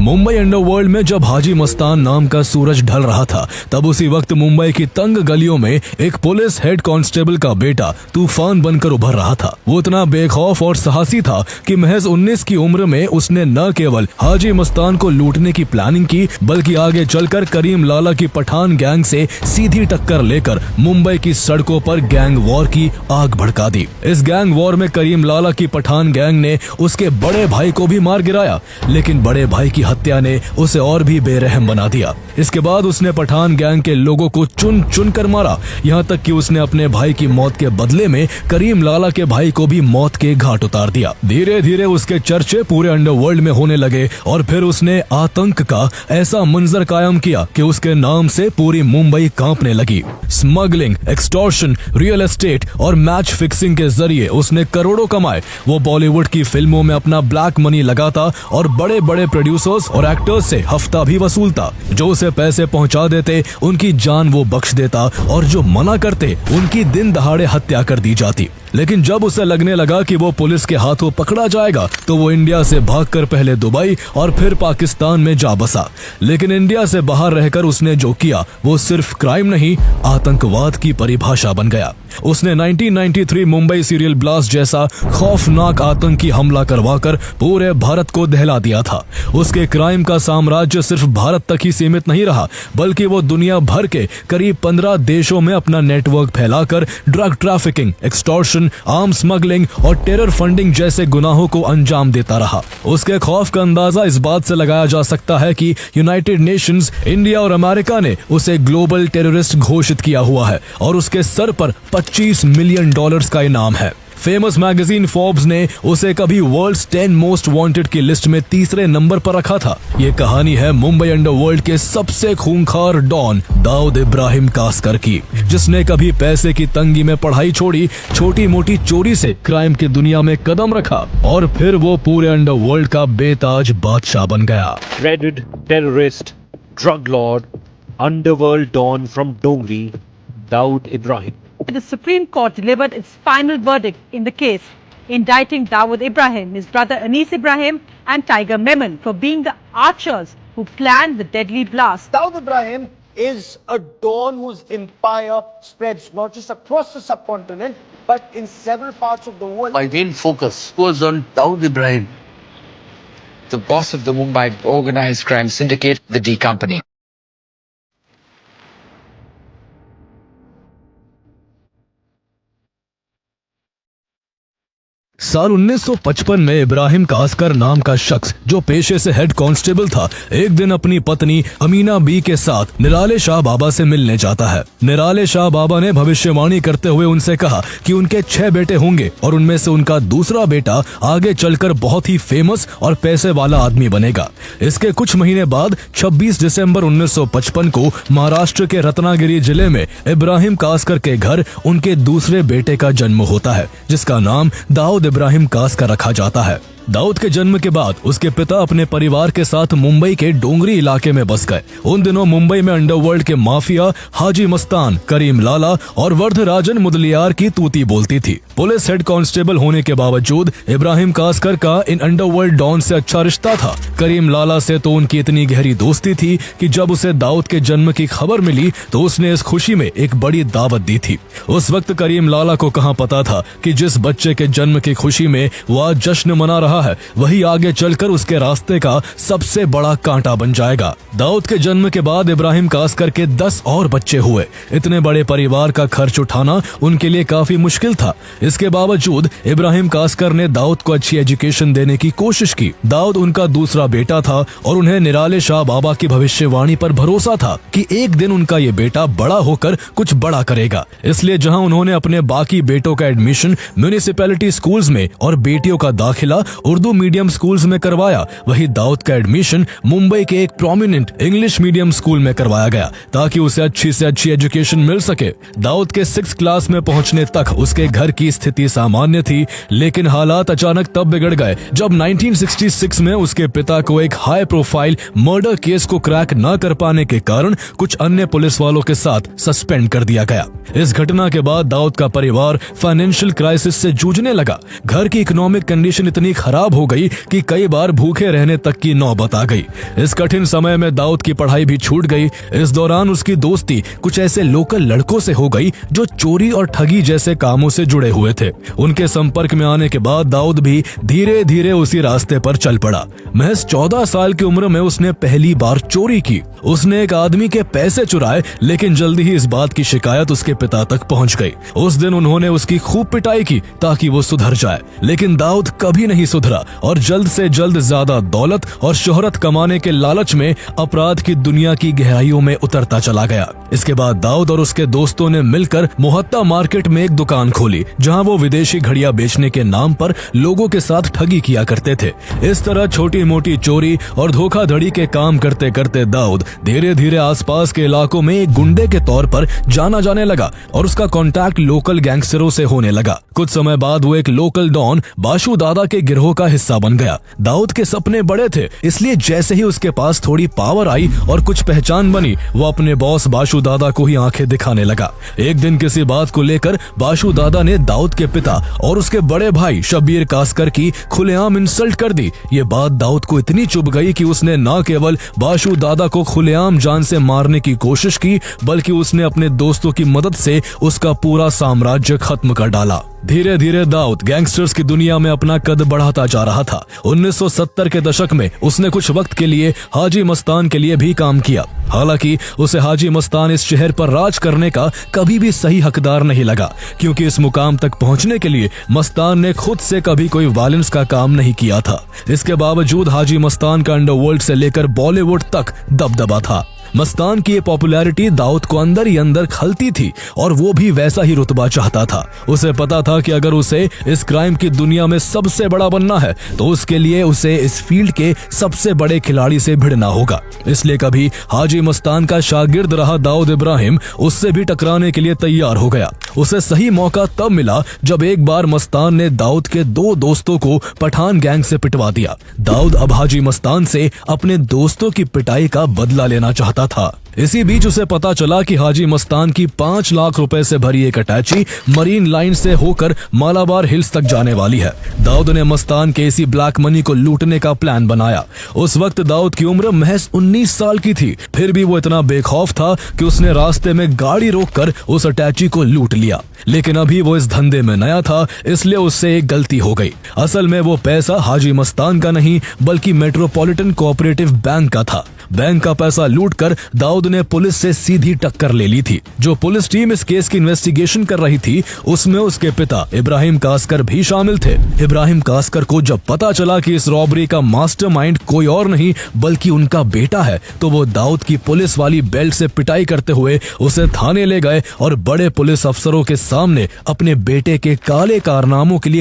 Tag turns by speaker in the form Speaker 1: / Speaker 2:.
Speaker 1: Mumbai underworld में जब हाजी मस्तान नाम का सूरज ढल रहा था, तब उसी वक्त मुंबई की तंग गलियों में एक पुलिस हेड कांस्टेबल का बेटा तूफान बनकर उभर रहा था। वो इतना बेखौफ और साहसी था कि महज 19 की उम्र में उसने न केवल हाजी मस्तान को लूटने की प्लानिंग की, बल्कि आगे चलकर करीम लाला की पठान गैंग से सीधी टक्कर लेकर मुंबई की सड़कों पर गैंग वॉर की आग भड़का दी। इस गैंग वॉर में करीम लाला की पठान गैंग ने उसके बड़े भाई को भी मार गिराया, लेकिन बड़े भाई की हत्या ने उसे और भी बेरहम बना दिया। इसके बाद उसने पठान गैंग के लोगों को चुन चुन कर मारा, यहाँ तक कि उसने अपने भाई की मौत के बदले में करीम लाला के भाई को भी मौत के घाट उतार दिया। धीरे धीरे उसके चर्चे पूरे अंडरवर्ल्ड में होने लगे और फिर उसने आतंक का ऐसा मंजर कायम किया कि उसके नाम से पूरी मुंबई कांपने लगी। स्मगलिंग, एक्सटॉर्शन, रियल एस्टेट और मैच फिक्सिंग के जरिए उसने करोड़ों कमाए। वो बॉलीवुड की फिल्मों में अपना ब्लैक मनी लगाता और बड़े बड़े प्रोड्यूसर्स और एक्टर्स से हफ्ता भी वसूलता। जो उसे पैसे पहुंचा देते उनकी जान वो बख्श देता और जो मना करते उनकी दिन दहाड़े हत्या कर दी जाती। लेकिन जब उसे लगने लगा कि वो पुलिस के हाथों पकड़ा जाएगा, तो वो इंडिया से भागकर पहले दुबई और फिर पाकिस्तान में जा बसा। लेकिन इंडिया से बाहर रहकर उसने जो किया वो सिर्फ क्राइम नहीं, आतंकवाद की परिभाषा बन गया। उसने 1993 मुंबई सीरियल ब्लास्ट जैसा खौफनाक आतंकी हमला करवाकर पूरे भारत को दहला दिया था। उसके क्राइम का साम्राज्य सिर्फ भारत तक ही सीमित नहीं रहा, बल्कि वो दुनिया भर के करीब 15 देशों में अपना नेटवर्क फैलाकर drug trafficking, extortion, arms smuggling और टेरर फंडिंग जैसे गुनाहों को अंजाम देता रहा। उसके खौफ का अंदाजा इस बात से लगाया जा सकता है कि यूनाइटेड नेशंस, इंडिया और अमेरिका ने उसे ग्लोबल टेररिस्ट घोषित किया हुआ है और उसके सर पर $25 मिलियन का इनाम है। फेमस मैगजीन फोर्ब्स ने उसे कभी वर्ल्ड्स 10 मोस्ट वांटेड की लिस्ट में तीसरे नंबर पर रखा था। ये कहानी है मुंबई अंडरवर्ल्ड के सबसे खूंखार डॉन दाऊद इब्राहिम कास्कर की, जिसने कभी पैसे की तंगी में पढ़ाई छोड़ी, छोटी मोटी चोरी से क्राइम की दुनिया में कदम रखा और फिर वो पूरे अंडरवर्ल्ड का बेताज बादशाह बन गया।
Speaker 2: Dreaded terrorist, drug lord, underworld don from Dongri, Dawood Ibrahim.
Speaker 3: The Supreme Court delivered its final verdict in the case, indicting Dawood Ibrahim, his brother Anis Ibrahim and Tiger Memon for being the archers who planned the deadly blast.
Speaker 4: Dawood Ibrahim is a don whose empire spreads not just across the subcontinent, but in several parts of the world.
Speaker 5: My main focus was on Dawood Ibrahim,
Speaker 6: the boss of the Mumbai organized crime syndicate, the D Company.
Speaker 1: साल 1955 में इब्राहिम कास्कर नाम का शख्स, जो पेशे से head constable था, एक दिन अपनी पत्नी अमीना बी के साथ निराले शाह बाबा से मिलने जाता है। निराले शाह बाबा ने भविष्यवाणी करते हुए उनसे कहा कि उनके 6 बेटे होंगे और उनमें से उनका दूसरा बेटा आगे चलकर बहुत ही फेमस और पैसे वाला आदमी बनेगा। इसके कुछ महीने बाद 26 दिसंबर 1955 को महाराष्ट्र के रत्नागिरी जिले में इब्राहिम कास्कर के घर उनके दूसरे बेटे का जन्म होता है, जिसका नाम दाऊद इब्राहिम कास्कर रखा जाता है। दाऊद के जन्म के बाद उसके पिता अपने परिवार के साथ मुंबई के डोंगरी इलाके में बस गए। उन दिनों मुंबई में अंडरवर्ल्ड के माफिया हाजी मस्तान, करीम लाला और वर्धराजन मुदलियार की तूती बोलती थी। पुलिस हेड कांस्टेबल होने के बावजूद इब्राहिम कास्कर का इन अंडरवर्ल्ड डॉन से अच्छा रिश्ता था। करीम लाला से तो उनकी इतनी गहरी दोस्ती थी कि जब उसे दाऊद के जन्म की खबर मिली तो उसने इस खुशी में एक बड़ी दावत दी थी। उस वक्त करीम लाला को कहां पता था कि जिस बच्चे के जन्म की खुशी में वो आज जश्न मना रहा है, वही आगे चलकर उसके रास्ते का सबसे बड़ा कांटा बन जाएगा। दाऊद के जन्म के बाद इब्राहिम कास्कर के 10 और बच्चे हुए। इतने बड़े परिवार का खर्च उठाना उनके लिए काफी मुश्किल था। इसके बावजूद इब्राहिम कास्कर ने दाऊद को अच्छी एजुकेशन देने की कोशिश की। दाऊद उनका दूसरा बेटा था और उन्हें निराले शाह बाबा की भविष्यवाणी पर भरोसा था कि एक दिन उनका ये बेटा बड़ा होकर कुछ बड़ा करेगा। इसलिए जहां उन्होंने अपने बाकी बेटों का एडमिशन म्युनिसिपैलिटी स्कूल्स में और बेटियों का दाखिला उर्दू मीडियम स्कूल्स में करवाया, वही दाऊद का एडमिशन मुंबई के एक प्रोमिनेंट इंग्लिश मीडियम स्कूल में करवाया गया ताकि उसे अच्छी से अच्छी एजुकेशन मिल सके। दाऊद के 6th क्लास में पहुंचने तक उसके घर की स्थिति सामान्य थी, लेकिन हालात अचानक तब बिगड़ गए जब 1966 में उसके पिता को एक हाई प्रोफाइल मर्डर केस को क्रैक न कर पाने के कारण कुछ अन्य पुलिस वालों के साथ सस्पेंड कर दिया गया। इस घटना के बाद दाऊद का परिवार फाइनेंशियल क्राइसिस से जूझने लगा। घर की इकोनॉमिक कंडीशन इतनी खराब खराब हो गई कि कई बार भूखे रहने तक की नौबत आ गई। इस कठिन समय में दाऊद की पढ़ाई भी छूट गई। इस दौरान उसकी दोस्ती कुछ ऐसे लोकल लड़कों से हो गई जो चोरी और ठगी जैसे कामों से जुड़े हुए थे। उनके संपर्क में आने के बाद दाऊद भी धीरे धीरे उसी रास्ते पर चल पड़ा। महज 14 साल की उम्र में उसने पहली बार चोरी की। उसने एक आदमी के पैसे चुराए, लेकिन जल्दी ही इस बात की शिकायत उसके पिता तक पहुंच गई। उस दिन उन्होंने उसकी खूब पिटाई की ताकि वो सुधर जाए, लेकिन दाऊद कभी नहीं सुधरा और जल्द से जल्द ज्यादा दौलत और शोहरत कमाने के लालच में अपराध की दुनिया की गहराइयों में उतरता चला गया। इसके बाद दाऊद और उसके दोस्तों ने मिलकर मोहत्ता मार्केट में एक दुकान खोली, जहां वो विदेशी घड़ियां बेचने के नाम पर लोगों के साथ ठगी किया करते थे। इस तरह छोटी मोटी चोरी और धोखाधड़ी के काम करते करते दाऊद धीरे धीरे आसपास के इलाकों में एक गुंडे के तौर पर जाना जाने लगा और उसका कांटेक्ट लोकल गैंगस्टरों से होने लगा। कुछ समय बाद वो एक लोकल डॉन बाशु दादा के गिरोह का हिस्सा बन गया। दाऊद के सपने बड़े थे, इसलिए जैसे ही उसके पास थोड़ी पावर आई और कुछ पहचान बनी, वो अपने बॉस बाशु दादा को ही आंखें दिखाने लगा। एक दिन किसी बात को लेकर बाशु दादा ने दाऊद के पिता और उसके बड़े भाई शब्बीर कासकर की खुलेआम इंसल्ट कर दी। ये बात दाऊद को इतनी चुभ गई कि उसने न केवल बाशु दादा को खुलेआम जान से मारने की कोशिश की, बल्कि उसने अपने दोस्तों की मदद से उसका पूरा साम्राज्य खत्म कर डाला। धीरे धीरे दाऊद गैंगस्टर्स की दुनिया में अपना कद बढ़ाता जा रहा था। 1970 के दशक में उसने कुछ वक्त के लिए हाजी मस्तान के लिए भी काम किया। हालांकि उसे हाजी मस्तान इस शहर पर राज करने का कभी भी सही हकदार नहीं लगा, क्योंकि इस मुकाम तक पहुंचने के लिए मस्तान ने खुद से कभी कोई वायलेंस का काम नहीं किया था। इसके बावजूद हाजी मस्तान का अंडरवर्ल्ड से लेकर बॉलीवुड तक दबदबा था। मस्तान की ये पॉपुलैरिटी दाऊद को अंदर ही अंदर खलती थी और वो भी वैसा ही रुतबा चाहता था। उसे पता था कि अगर उसे इस क्राइम की दुनिया में सबसे बड़ा बनना है तो उसके लिए उसे इस फील्ड के सबसे बड़े खिलाड़ी से भिड़ना होगा। इसलिए कभी हाजी मस्तान का शागिर्द रहा दाऊद इब्राहिम उससे भी टकराने के लिए तैयार हो गया। उसे सही मौका तब मिला जब एक बार मस्तान ने दाऊद के 2 दोस्तों को पठान गैंग से पिटवा दिया। दाऊद अब हाजी मस्तान से अपने दोस्तों की पिटाई का बदला लेना चाहता था। इसी बीच उसे पता चला कि हाजी मस्तान की 5 लाख रुपए से भरी एक अटैची मरीन लाइन से होकर मालाबार हिल्स तक जाने वाली है। दाऊद ने मस्तान के इसी ब्लैक मनी को लूटने का प्लान बनाया। उस वक्त दाऊद की उम्र महज 19 साल की थी, फिर भी वो इतना बेखौफ था कि उसने रास्ते में गाड़ी रोककर उस अटैची को लूट लिया। लेकिन अभी वो इस धंधे में नया था, इसलिए उससे एक गलती हो गई। असल में वो पैसा हाजी मस्तान का नहीं बल्कि मेट्रोपॉलिटन कोऑपरेटिव बैंक का था। बैंक का पैसा लूटकर दाऊद ने पुलिस से सीधी टक्कर ले ली थी। जो पुलिस टीम इस केस की इन्वेस्टिगेशन कर रही थी उसमें उसके पिता इब्राहिम कासकर भी शामिल थे। इब्राहिम कासकर को जब पता चला कि इस रॉबरी का मास्टरमाइंड कोई और नहीं बल्कि उनका बेटा है, तो वो दाऊद की पुलिस वाली बेल्ट से पिटाई करते हुए उसे थाने ले गए और बड़े पुलिस अफसरों के सामने अपने बेटे के काले कारनामों के लिए